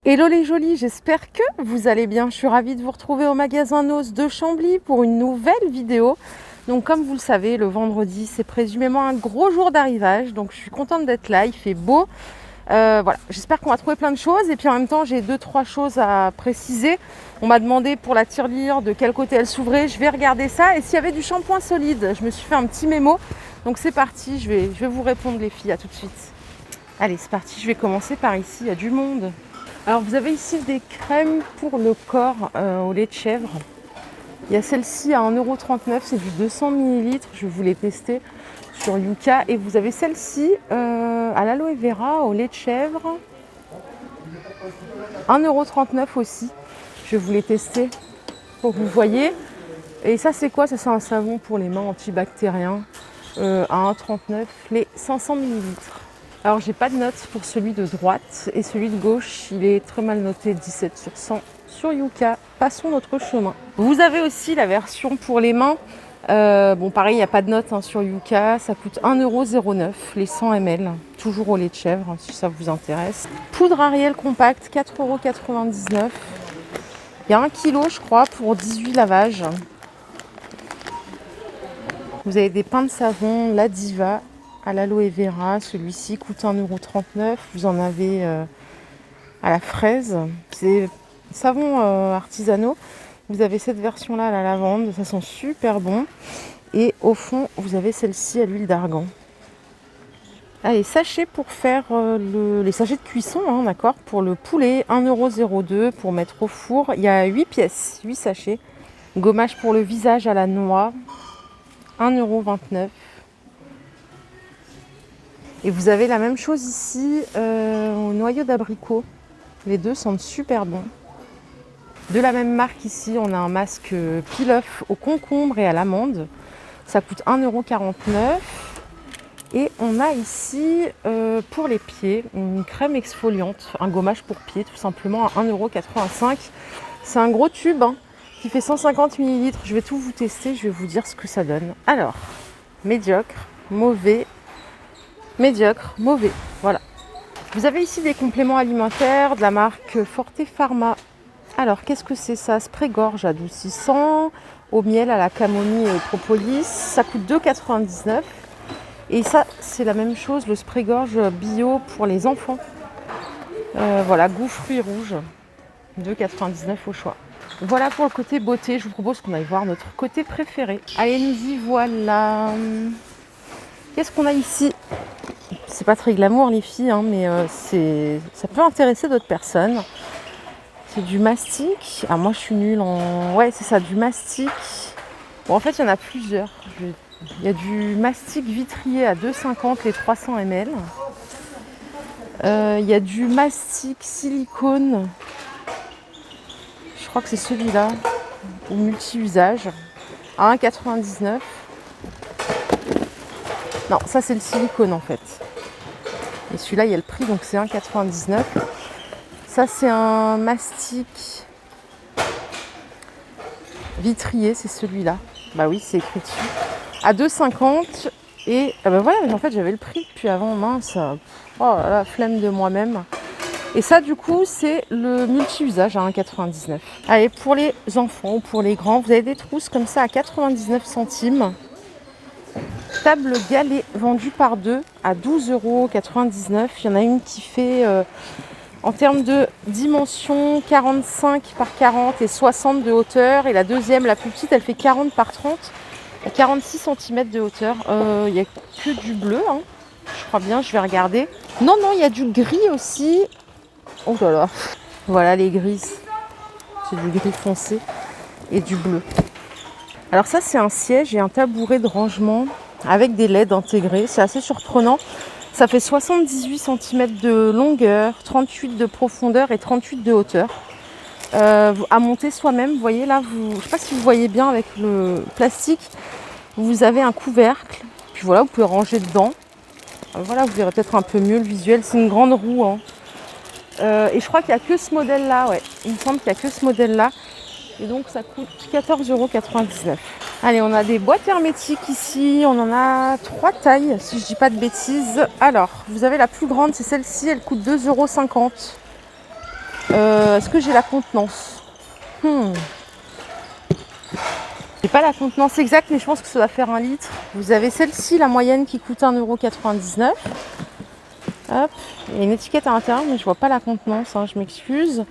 Hello les jolis, j'espère que vous allez bien. Je suis ravie de vous retrouver au magasin Noz de Chambly pour une nouvelle vidéo. Donc comme vous le savez, le vendredi, c'est présumément un gros jour d'arrivage. Donc je suis contente d'être là, il fait beau. Voilà, j'espère qu'on va trouver plein de choses. Et puis en même temps, j'ai 2-3 choses à préciser. On m'a demandé pour la tirelire de quel côté elle s'ouvrait. Je vais regarder ça. Et s'il y avait du shampoing solide, je me suis fait un petit mémo. Donc c'est parti, je vais vous répondre les filles, à tout de suite. Allez, c'est parti, je vais commencer par ici, il y a du monde. Alors vous avez ici des crèmes pour le corps au lait de chèvre. Il y a celle-ci à 1,39 €, c'est du 200 ml. Je vous l'ai testé sur Yuka. Et vous avez celle-ci à l'aloe vera au lait de chèvre. 1,39 € aussi. Je vous l'ai testé pour que vous voyez. Et ça c'est quoi? Ça c'est un savon pour les mains antibactérien à 1,39 €, les 500 ml. Alors j'ai pas de notes pour celui de droite et celui de gauche, il est très mal noté, 17 sur 100 sur Yuka. Passons notre chemin. Vous avez aussi la version pour les mains. Bon pareil, il n'y a pas de notes sur Yuka, ça coûte 1,09 € les 100 ml, toujours au lait de chèvre si ça vous intéresse. Poudre Ariel compacte, 4,99 €. Il y a 1 kg je crois pour 18 lavages. Vous avez des pains de savon, la Diva à l'aloe vera, celui-ci coûte 1,39 €. Vous en avez à la fraise, c'est savon artisanaux. Vous avez cette version-là à la lavande, ça sent super bon. Et au fond, vous avez celle-ci à l'huile d'argan. Allez, sachets pour faire les sachets de cuisson, d'accord, pour le poulet, 1,02 € pour mettre au four. Il y a 8 pièces, 8 sachets. Gommage pour le visage à la noix, 1,29 €. Et vous avez la même chose ici au noyau d'abricot. Les deux sentent super bon. De la même marque ici, on a un masque peel-off au concombre et à l'amande. Ça coûte 1,49 €. Et on a ici pour les pieds une crème exfoliante, un gommage pour pieds tout simplement à 1,85 €. C'est un gros tube qui fait 150 ml. Je vais tout vous tester, je vais vous dire ce que ça donne. Alors, médiocre, mauvais, médiocre, mauvais, voilà. Vous avez ici des compléments alimentaires de la marque Forte Pharma. Alors, qu'est-ce que c'est ça? Spray-gorge adoucissant, au miel, à la camomille et au propolis. Ça coûte 2,99 €. Et ça, c'est la même chose, le spray-gorge bio pour les enfants. Voilà, goût fruits rouges, 2,99 € au choix. Voilà pour le côté beauté. Je vous propose qu'on aille voir notre côté préféré. Allez, nous y voilà. Qu'est-ce qu'on a ici? C'est pas très glamour les filles, mais ça peut intéresser d'autres personnes. C'est du mastic. Ah moi je suis nulle en... Ouais c'est ça, du mastic. Bon en fait il y en a plusieurs. Il y a du mastic vitrier à 2,50 € les 300 ml. Il y a du mastic silicone. Je crois que c'est celui-là. Au multi-usage. À 1,99 €. Non, ça c'est le silicone en fait. Et celui-là, il y a le prix, donc c'est 1,99 €. Ça, c'est un mastic vitrier, c'est celui-là. Bah oui, c'est écrit dessus. À 2,50 €. Et bah voilà, mais en fait, j'avais le prix depuis avant. Mince. Oh là là, flemme de moi-même. Et ça, du coup, c'est le multi-usage à 1,99 €. Allez, pour les enfants ou pour les grands, vous avez des trousses comme ça à 99 centimes. Table galet vendue par deux à 12,99 €. Il y en a une qui fait, en termes de dimension, 45 par 40 et 60 de hauteur. Et la deuxième, la plus petite, elle fait 40 par 30 et 46 cm de hauteur. Il n'y a que du bleu, je crois bien, je vais regarder. Non, il y a du gris aussi. Oh là là. Voilà les grises. C'est du gris foncé et du bleu. Alors ça, c'est un siège et un tabouret de rangement avec des LED intégrés. C'est assez surprenant. Ça fait 78 cm de longueur, 38 de profondeur et 38 de hauteur. À monter soi-même, vous voyez là, je ne sais pas si vous voyez bien avec le plastique, vous avez un couvercle. Puis voilà, vous pouvez ranger dedans. Voilà, vous verrez peut-être un peu mieux le visuel. C'est une grande roue. Et je crois qu'il n'y a que ce modèle-là. Ouais. Il me semble qu'il n'y a que ce modèle-là. Et donc ça coûte 14,99 €. Allez, on a des boîtes hermétiques ici. On en a 3 tailles, si je ne dis pas de bêtises. Alors, vous avez la plus grande, c'est celle-ci. Elle coûte 2,50 €. est-ce que j'ai la contenance? J'ai pas la contenance exacte, mais je pense que ça va faire 1 litre. Vous avez celle-ci, la moyenne, qui coûte 1,99 €. Hop, il y a une étiquette à l'intérieur, mais je vois pas la contenance, hein, je m'excuse.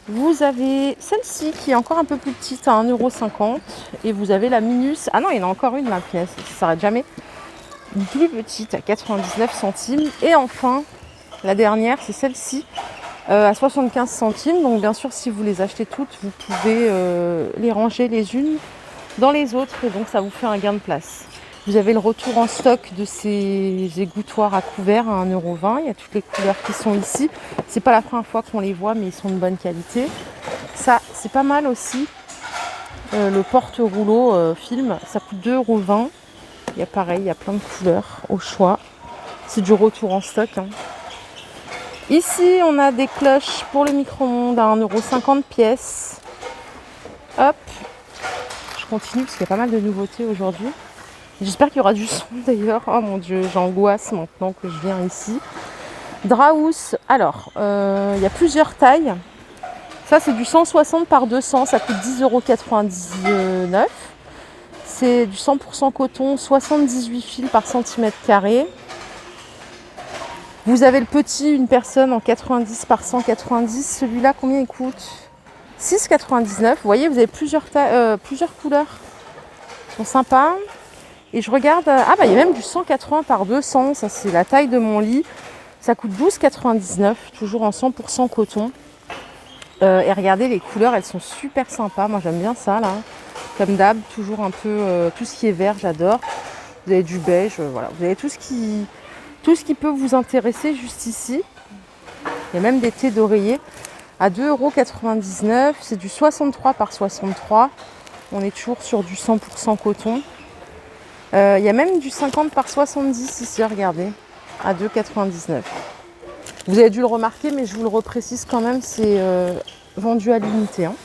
Vous avez celle-ci qui est encore un peu plus petite à 1,50 €. Et vous avez la Minus. Ah non, il y en a encore une là, punaise, ça s'arrête jamais. Une plus petite à 99 centimes. Et enfin, la dernière, c'est celle-ci à 75 centimes. Donc bien sûr, si vous les achetez toutes, vous pouvez les ranger les unes dans les autres. Et donc ça vous fait un gain de place. Vous avez le retour en stock de ces égouttoirs à couverts à 1,20 €. Il y a toutes les couleurs qui sont ici. C'est pas la première fois qu'on les voit, mais ils sont de bonne qualité. Ça, c'est pas mal aussi. Le porte-rouleau film, ça coûte 2,20 €. Il y a pareil, il y a plein de couleurs au choix. C'est du retour en stock, hein. Ici, on a des cloches pour le micro-ondes à 1,50 € pièce. Hop. Je continue parce qu'il y a pas mal de nouveautés aujourd'hui. J'espère qu'il y aura du son d'ailleurs. Oh mon dieu, j'angoisse maintenant que je viens ici. Draus. Alors, il y a plusieurs tailles. Ça, c'est du 160 par 200. Ça coûte 10,99 €. C'est du 100% coton, 78 fils par centimètre carré. Vous avez le petit, une personne en 90 par 190. Celui-là, combien il coûte? 6,99 €. Vous voyez, vous avez plusieurs couleurs. Ils sont sympas. Et je regarde, ah bah il y a même du 180 par 200. Ça, c'est la taille de mon lit. Ça coûte 12,99 €, toujours en 100% coton. Et regardez, les couleurs, elles sont super sympas. Moi, j'aime bien ça, là. Comme d'hab, toujours un peu tout ce qui est vert, j'adore. Vous avez du beige, voilà. Vous avez tout ce qui peut vous intéresser juste ici. Il y a même des thés d'oreiller à 2,99 €. C'est du 63 par 63. On est toujours sur du 100% coton. Il y a même du 50 par 70 ici, regardez, à 2,99 €. Vous avez dû le remarquer, mais je vous le reprécise quand même, c'est vendu à l'unité, hein.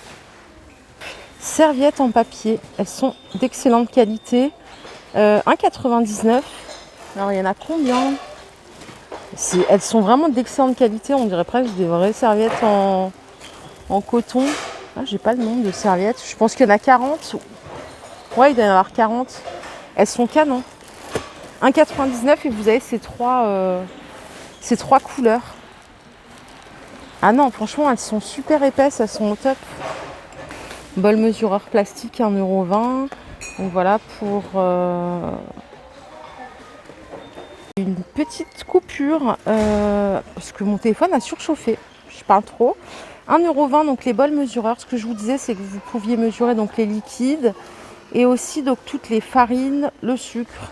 Serviettes en papier, elles sont d'excellente qualité. 1,99 €. Alors il y en a combien? Elles sont vraiment d'excellente qualité, on dirait presque des vraies serviettes en coton. Ah, j'ai pas le nombre de serviettes, je pense qu'il y en a 40. Ouais, il doit y en avoir 40. Elles sont canon. 1,99 € et vous avez ces trois couleurs. Ah non, franchement, elles sont super épaisses, elles sont au top. Bol mesureur plastique, 1,20 €. Donc voilà pour une petite coupure, parce que mon téléphone a surchauffé. Je parle trop. 1,20 €, donc les bols mesureurs. Ce que je vous disais, c'est que vous pouviez mesurer donc les liquides et aussi donc toutes les farines, le sucre.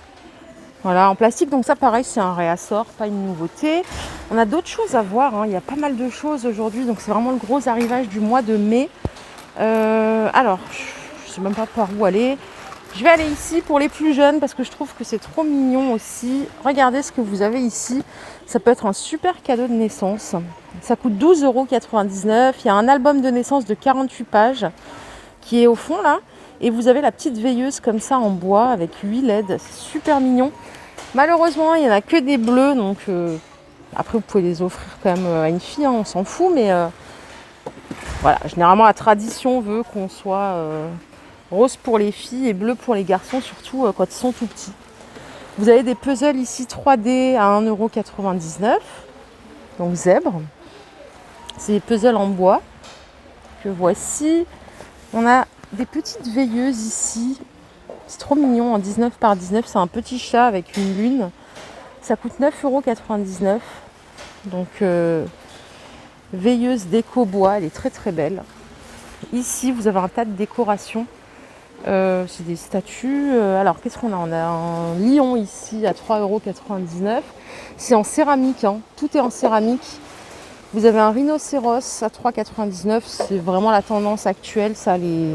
Voilà, en plastique. Donc ça, pareil, c'est un réassort, pas une nouveauté. On a d'autres choses à voir, hein. Il y a pas mal de choses aujourd'hui. Donc c'est vraiment le gros arrivage du mois de mai. Alors, je sais même pas par où aller. Je vais aller ici pour les plus jeunes parce que je trouve que c'est trop mignon aussi. Regardez ce que vous avez ici. Ça peut être un super cadeau de naissance. Ça coûte 12,99 €. Il y a un album de naissance de 48 pages qui est au fond là. Et vous avez la petite veilleuse comme ça en bois avec 8 LED. C'est super mignon. Malheureusement, il n'y en a que des bleus. Donc après, vous pouvez les offrir quand même à une fille, hein, on s'en fout. Mais voilà, généralement, la tradition veut qu'on soit rose pour les filles et bleu pour les garçons, surtout quand ils sont tout petits. Vous avez des puzzles ici 3D à 1,99 €. Donc zèbre. C'est des puzzles en bois que voici. On a des petites veilleuses ici. C'est trop mignon, en 19 par 19. C'est un petit chat avec une lune. Ça coûte 9,99 €. Donc veilleuse déco bois, elle est très très belle. Ici, vous avez un tas de décorations. C'est des statues. Alors, qu'est-ce qu'on a? On a un lion ici à 3,99 €. C'est en céramique, hein. Tout est en céramique. Vous avez un rhinocéros à 3,99 €. C'est vraiment la tendance actuelle, ça, les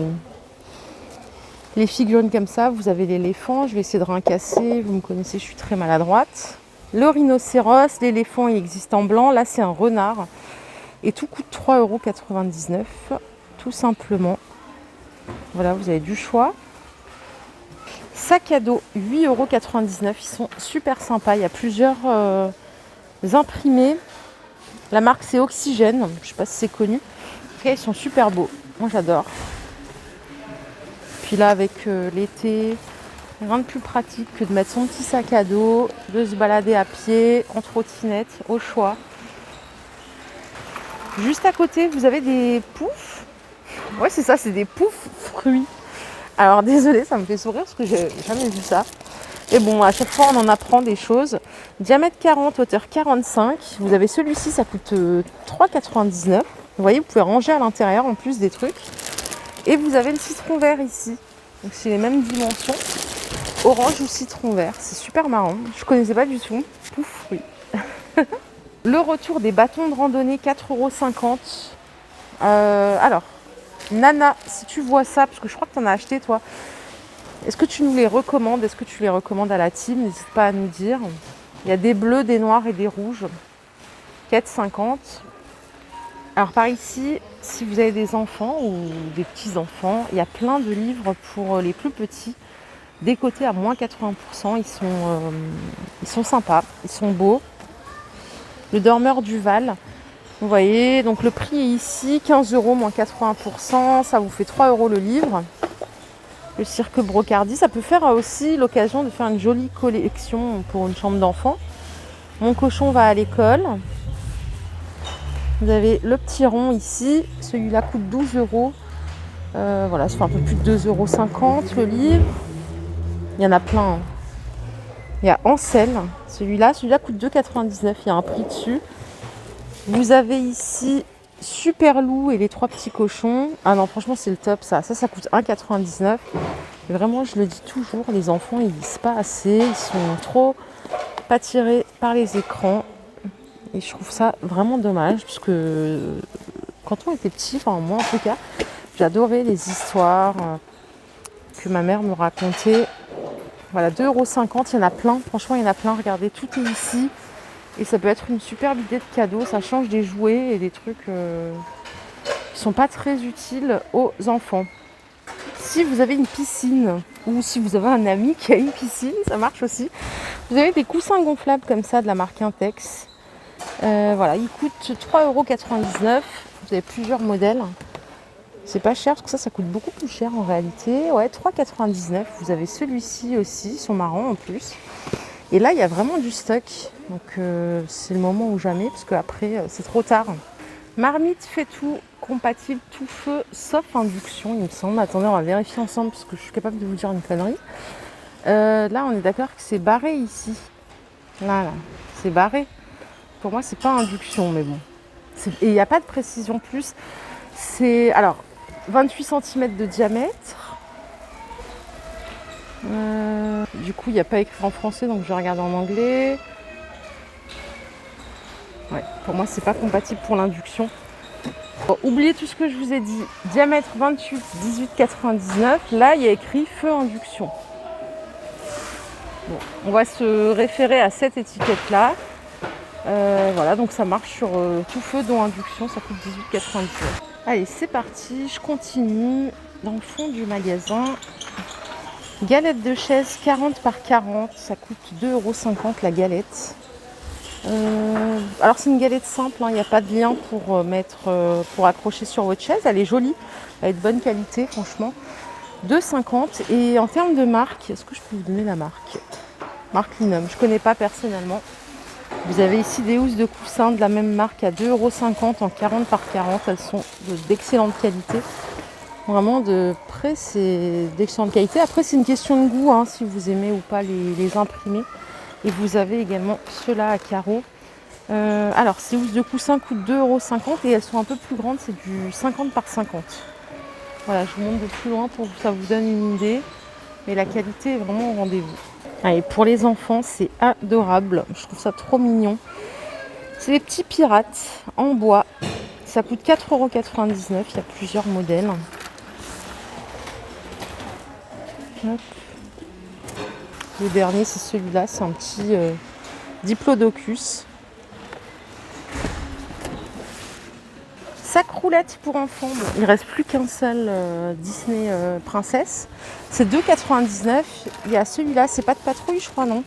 figurines comme ça. Vous avez l'éléphant. Je vais essayer de rincasser. Vous me connaissez, je suis très maladroite. Le rhinocéros, l'éléphant, il existe en blanc. Là, c'est un renard. Et tout coûte 3,99 €, tout simplement. Voilà, vous avez du choix. Sac à dos, 8,99 €. Ils sont super sympas. Il y a plusieurs imprimés. La marque c'est Oxygène, je sais pas si c'est connu. En tout cas, ils sont super beaux, moi j'adore. Puis là avec l'été, rien de plus pratique que de mettre son petit sac à dos, de se balader à pied, en trottinette, au choix. Juste à côté, vous avez des poufs. Ouais, c'est ça, c'est des poufs fruits. Alors désolé, ça me fait sourire parce que j'ai jamais vu ça. Et bon, à chaque fois, on en apprend des choses. Diamètre 40, hauteur 45. Vous avez celui-ci, ça coûte 3,99 €. Vous voyez, vous pouvez ranger à l'intérieur en plus des trucs. Et vous avez le citron vert ici. Donc c'est les mêmes dimensions. Orange ou citron vert. C'est super marrant. Je connaissais pas du tout. Pouf, oui. Le retour des bâtons de randonnée, 4,50 €. Alors, Nana, si tu vois ça, parce que je crois que tu en as acheté toi, est-ce que tu nous les recommandes? Est-ce que tu les recommandes à la team? N'hésite pas à nous dire. Il y a des bleus, des noirs et des rouges. 4,50 €. Alors par ici, si vous avez des enfants ou des petits-enfants, il y a plein de livres pour les plus petits. Décotés à moins 80%. Ils sont sympas, ils sont beaux. Le dormeur du Val. Vous voyez, donc le prix est ici, 15 € moins 80%. Ça vous fait 3 € le livre. Le cirque Brocardi, ça peut faire aussi l'occasion de faire une jolie collection pour une chambre d'enfant. Mon cochon va à l'école. Vous avez le petit rond ici, celui-là coûte 12 €. Voilà, ça fait un peu plus de 2,50 € le livre. Il y en a plein. Hein. Il y a Ansel, celui-là coûte 2,99 €, il y a un prix dessus. Vous avez ici Super Loup et les 3 petits cochons. Ah non, franchement, c'est le top ça. Ça coûte 1,99 €. Et vraiment, je le dis toujours, les enfants, ils lisent pas assez. Ils sont trop attirés par les écrans. Et je trouve ça vraiment dommage. Parce que quand on était petit, enfin moi en tout cas, j'adorais les histoires que ma mère me racontait. Voilà, 2,50 €, il y en a plein. Franchement, il y en a plein. Regardez, tout est ici. Et ça peut être une superbe idée de cadeau. Ça change des jouets et des trucs qui sont pas très utiles aux enfants. Si vous avez une piscine ou si vous avez un ami qui a une piscine, ça marche aussi. Vous avez des coussins gonflables comme ça de la marque Intex. Voilà, ils coûtent 3,99 €. Vous avez plusieurs modèles. C'est pas cher parce que ça coûte beaucoup plus cher en réalité. Ouais, 3,99 €. Vous avez celui-ci aussi, ils sont marrants en plus. Et là, il y a vraiment du stock. Donc c'est le moment ou jamais parce qu'après, c'est trop tard. Marmite fait tout, compatible tout feu, sauf induction, il me semble. Attendez, on va vérifier ensemble parce que je suis capable de vous dire une connerie. Là, on est d'accord que c'est barré ici. Là, c'est barré. Pour moi, c'est pas induction, mais bon. Et il n'y a pas de précision plus. C'est alors 28 cm de diamètre. Du coup, il n'y a pas écrit en français, donc je vais regarder en anglais. Ouais, pour moi, c'est pas compatible pour l'induction. Bon, oubliez tout ce que je vous ai dit. Diamètre 28, 18,99. Là, il y a écrit feu induction. Bon, on va se référer à cette étiquette-là. Voilà, donc ça marche sur tout feu dont induction, ça coûte 18,99. Allez, c'est parti, je continue dans le fond du magasin. Galette de chaise 40 par 40, ça coûte 2,50 € la galette. Alors c'est une galette simple, il n'y a pas de lien pour pour accrocher sur votre chaise. Elle est jolie, elle est de bonne qualité franchement. 2,50 € et en termes de marque, est-ce que je peux vous donner la marque? Marque Linum, je ne connais pas personnellement. Vous avez ici des housses de coussins de la même marque à 2,50 € en 40 par 40. Elles sont d'excellente qualité. Vraiment de près, c'est d'excellente qualité. Après, c'est une question de goût, si vous aimez ou pas les imprimés. Et vous avez également ceux-là à carreaux. Alors, ces housses de coussin coûtent 2,50 € et elles sont un peu plus grandes. C'est du 50 par 50. Voilà, je vous montre de plus loin pour que ça vous donne une idée. Mais la qualité est vraiment au rendez-vous. Allez, pour les enfants, c'est adorable. Je trouve ça trop mignon. C'est des petits pirates en bois. Ça coûte 4,99 €. Il y a plusieurs modèles. Hop. Le dernier, c'est celui-là. C'est un petit diplodocus. Sac roulette pour enfants. Bon, il ne reste plus qu'un seul Disney Princesse. C'est 2,99 €. Il y a celui-là, c'est pas de patrouille, je crois, non.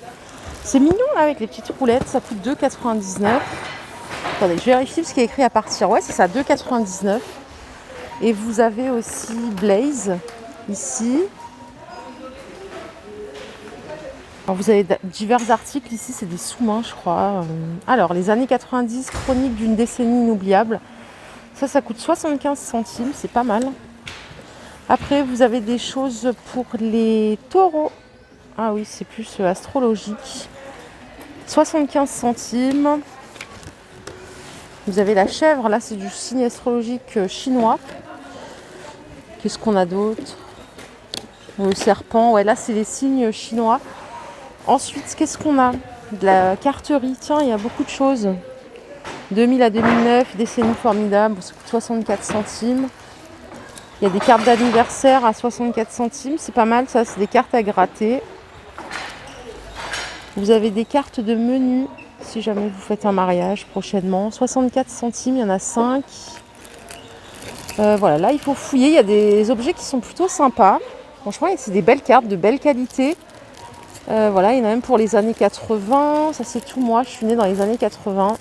C'est mignon là, avec les petites roulettes. Ça coûte 2,99 €. Attendez, je vérifie ce qui est écrit à partir. Ouais, c'est ça, 2,99 €. Et vous avez aussi Blaze, ici. Alors vous avez divers articles, ici c'est des sous-mains je crois. Alors les années 90, chronique d'une décennie inoubliable. Ça coûte 75 centimes, c'est pas mal. Après vous avez des choses pour les taureaux. Ah oui, c'est plus astrologique. 75 centimes. Vous avez la chèvre, là c'est du signe astrologique chinois. Qu'est-ce qu'on a d'autre? Le serpent, ouais là c'est les signes chinois. Ensuite, qu'est-ce qu'on a? De la carterie, tiens, il y a beaucoup de choses. 2000 à 2009, décennie formidable, ça coûte 64 centimes. Il y a des cartes d'anniversaire à 64 centimes, c'est pas mal ça, c'est des cartes à gratter. Vous avez des cartes de menu, si jamais vous faites un mariage prochainement. 64 centimes, il y en a 5. Voilà, là il faut fouiller, il y a des objets qui sont plutôt sympas. Franchement, c'est des belles cartes, de belle qualité. Voilà, il y en a même pour les années 80. Ça, c'est tout moi. Je suis née dans les années 80.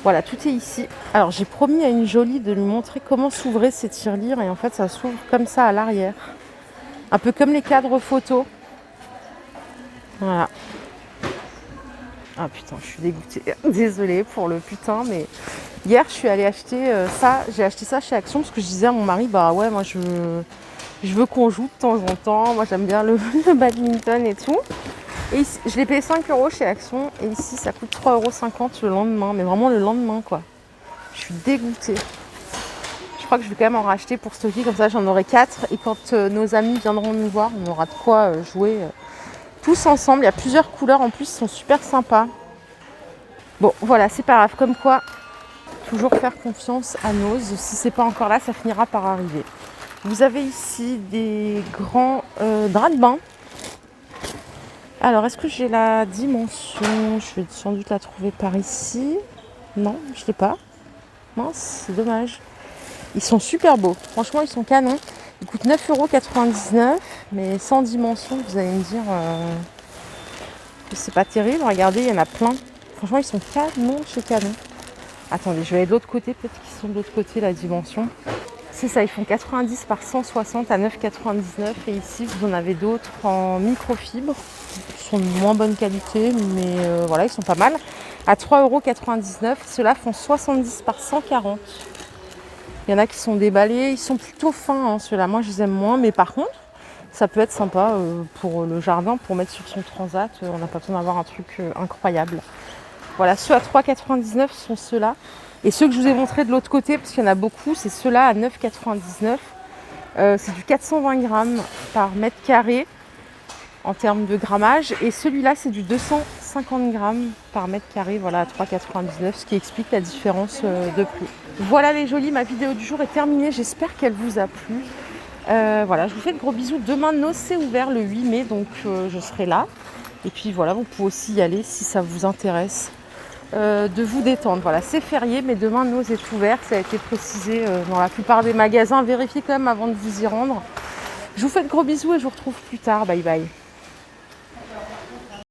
Voilà, tout est ici. Alors, j'ai promis à une jolie de lui montrer comment s'ouvraient ces tirelires. Et en fait, ça s'ouvre comme ça à l'arrière. Un peu comme les cadres photos. Voilà. Ah putain, je suis dégoûtée. Désolée pour le putain, mais hier, je suis allée acheter ça. J'ai acheté ça chez Action parce que je disais à mon mari, bah ouais, moi, je veux qu'on joue de temps en temps. Moi, j'aime bien le badminton et tout. Et ici, je l'ai payé 5 € chez Action. Et ici, ça coûte 3,50 € le lendemain. Mais vraiment le lendemain, quoi. Je suis dégoûtée. Je crois que je vais quand même en racheter pour stocker. Comme ça, j'en aurai 4. Et quand nos amis viendront nous voir, on aura de quoi jouer tous ensemble. Il y a plusieurs couleurs en plus. Ils sont super sympas. Bon, voilà, c'est pas grave. Comme quoi, toujours faire confiance à Nose. Si c'est pas encore là, ça finira par arriver. Vous avez ici des grands draps de bain. Alors, est-ce que j'ai la dimension? Je vais sans doute la trouver par ici. Non, je ne l'ai pas. Mince, c'est dommage. Ils sont super beaux. Franchement, ils sont canons. Ils coûtent 9,99 €. Mais sans dimension, vous allez me dire que c'est pas terrible. Regardez, il y en a plein. Franchement, ils sont canons chez Canon. Attendez, je vais aller de l'autre côté. Peut-être qu'ils sont de l'autre côté, la dimension. C'est ça, ils font 90 par 160 à 9,99 €. Et ici, vous en avez d'autres en microfibre. Ils sont de moins bonne qualité, mais voilà, ils sont pas mal. À 3,99 €, ceux-là font 70 par 140. Il y en a qui sont déballés. Ils sont plutôt fins, hein, ceux-là. Moi, je les aime moins. Mais par contre, ça peut être sympa pour le jardin, pour mettre sur son transat. On n'a pas besoin d'avoir un truc incroyable. Voilà, ceux à 3,99 € sont ceux-là. Et ceux que je vous ai montrés de l'autre côté, parce qu'il y en a beaucoup, c'est ceux-là à 9,99 €. C'est du 420 grammes par mètre carré en termes de grammage. Et celui-là, c'est du 250 grammes par mètre carré, voilà, à 3,99 €, ce qui explique la différence de prix. Voilà les jolis, ma vidéo du jour est terminée. J'espère qu'elle vous a plu. Voilà, je vous fais de gros bisous. Demain, Nose c'est ouvert le 8 mai, donc je serai là. Et puis voilà, vous pouvez aussi y aller si ça vous intéresse. De vous détendre. Voilà, c'est férié, mais demain, Nose est ouvert. Ça a été précisé dans la plupart des magasins. Vérifiez quand même avant de vous y rendre. Je vous fais de gros bisous et je vous retrouve plus tard. Bye bye.